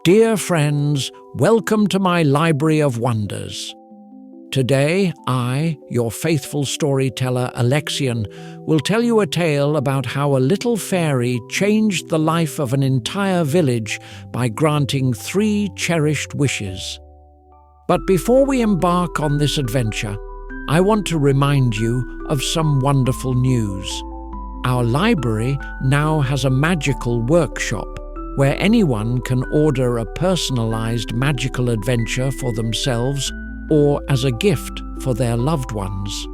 Dear friends, welcome to my Library of Wonders. Today, I, your faithful storyteller Alexian, will tell you a tale about how a little fairy changed the life of an entire village by granting 3 cherished wishes. But before we embark on this adventure, I want to remind you of some wonderful news. Our library now has a magical workshop where anyone can order a personalized magical adventure for themselves or as a gift for their loved ones.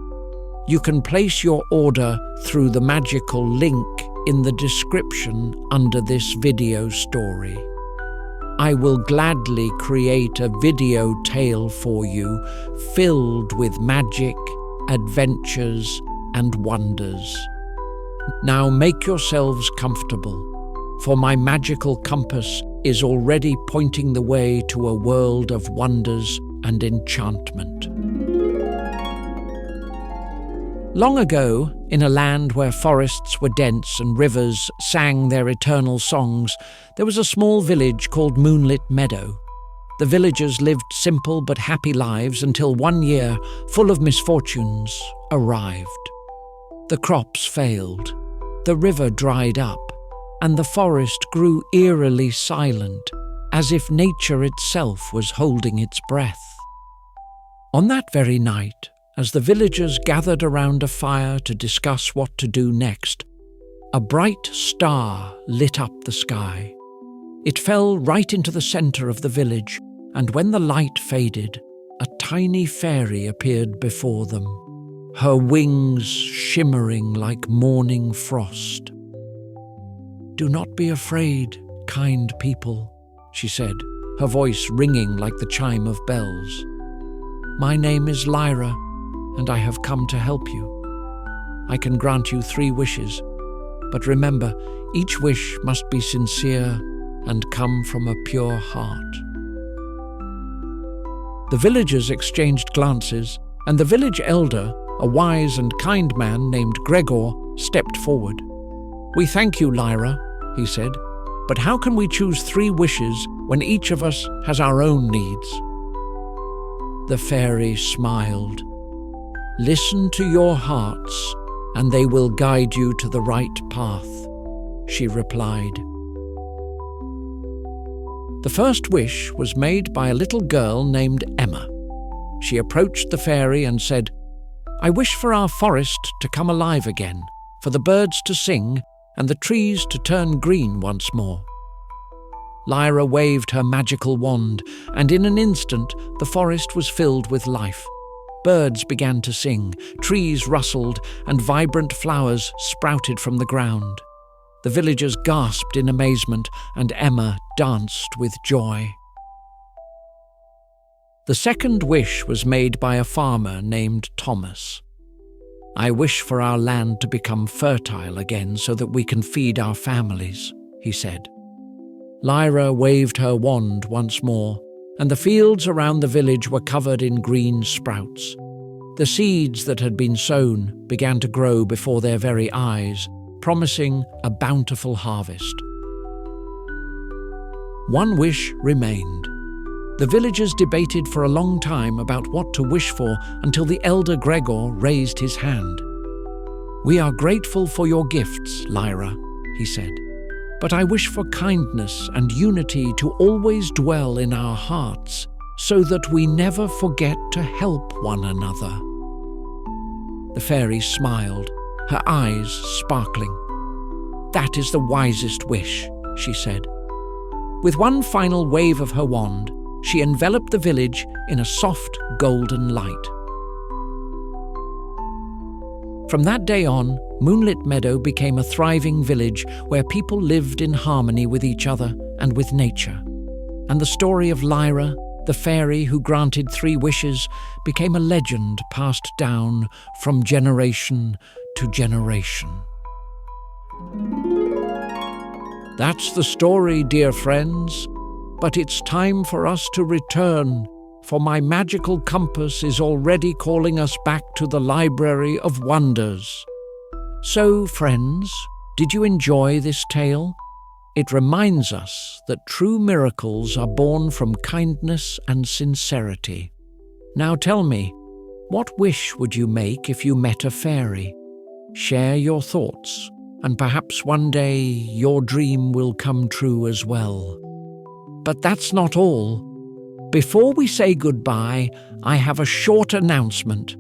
You can place your order through the magical link in the description under this video story. I will gladly create a video tale for you filled with magic, adventures, and wonders. Now make yourselves comfortable, for my magical compass is already pointing the way to a world of wonders and enchantment. Long ago, in a land where forests were dense and rivers sang their eternal songs, there was a small village called Moonlit Meadow. The villagers lived simple but happy lives until one year, full of misfortunes, arrived. The crops failed, the river dried up, and the forest grew eerily silent, as if nature itself was holding its breath. On that very night, as the villagers gathered around a fire to discuss what to do next, a bright star lit up the sky. It fell right into the center of the village, and when the light faded, a tiny fairy appeared before them, her wings shimmering like morning frost. "Do not be afraid, kind people," she said, her voice ringing like the chime of bells. "My name is Lyra, and I have come to help you. I can grant you 3 wishes, but remember, each wish must be sincere and come from a pure heart." The villagers exchanged glances, and the village elder, a wise and kind man named Gregor, stepped forward. "We thank you, Lyra," he said, "but how can we choose 3 wishes when each of us has our own needs?" The fairy smiled. "Listen to your hearts, and they will guide you to the right path," she replied. The first wish was made by a little girl named Emma. She approached the fairy and said, "I wish for our forest to come alive again, for the birds to sing, and the trees to turn green once more." Lyra waved her magical wand, and in an instant the forest was filled with life. Birds began to sing, trees rustled, and vibrant flowers sprouted from the ground. The villagers gasped in amazement, and Emma danced with joy. The second wish was made by a farmer named Thomas. "I wish for our land to become fertile again so that we can feed our families," he said. Lyra waved her wand once more, and the fields around the village were covered in green sprouts. The seeds that had been sown began to grow before their very eyes, promising a bountiful harvest. One wish remained. The villagers debated for a long time about what to wish for until the elder Gregor raised his hand. "We are grateful for your gifts, Lyra," he said, "but I wish for kindness and unity to always dwell in our hearts, so that we never forget to help one another." The fairy smiled, her eyes sparkling. "That is the wisest wish," she said. With one final wave of her wand, she enveloped the village in a soft golden light. From that day on, Moonlit Meadow became a thriving village where people lived in harmony with each other and with nature. And the story of Lyra, the fairy who granted 3 wishes, became a legend passed down from generation to generation. That's the story, dear friends, but it's time for us to return, for my magical compass is already calling us back to the Library of Wonders. So, friends, did you enjoy this tale? It reminds us that true miracles are born from kindness and sincerity. Now tell me, what wish would you make if you met a fairy? Share your thoughts, and perhaps one day your dream will come true as well. But that's not all. Before we say goodbye, I have a short announcement.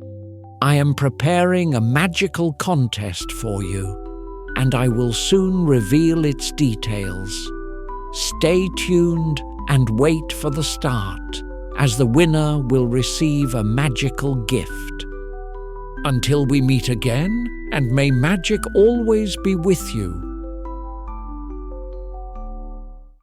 I am preparing a magical contest for you, and I will soon reveal its details. Stay tuned and wait for the start, as the winner will receive a magical gift. Until we meet again, and may magic always be with you.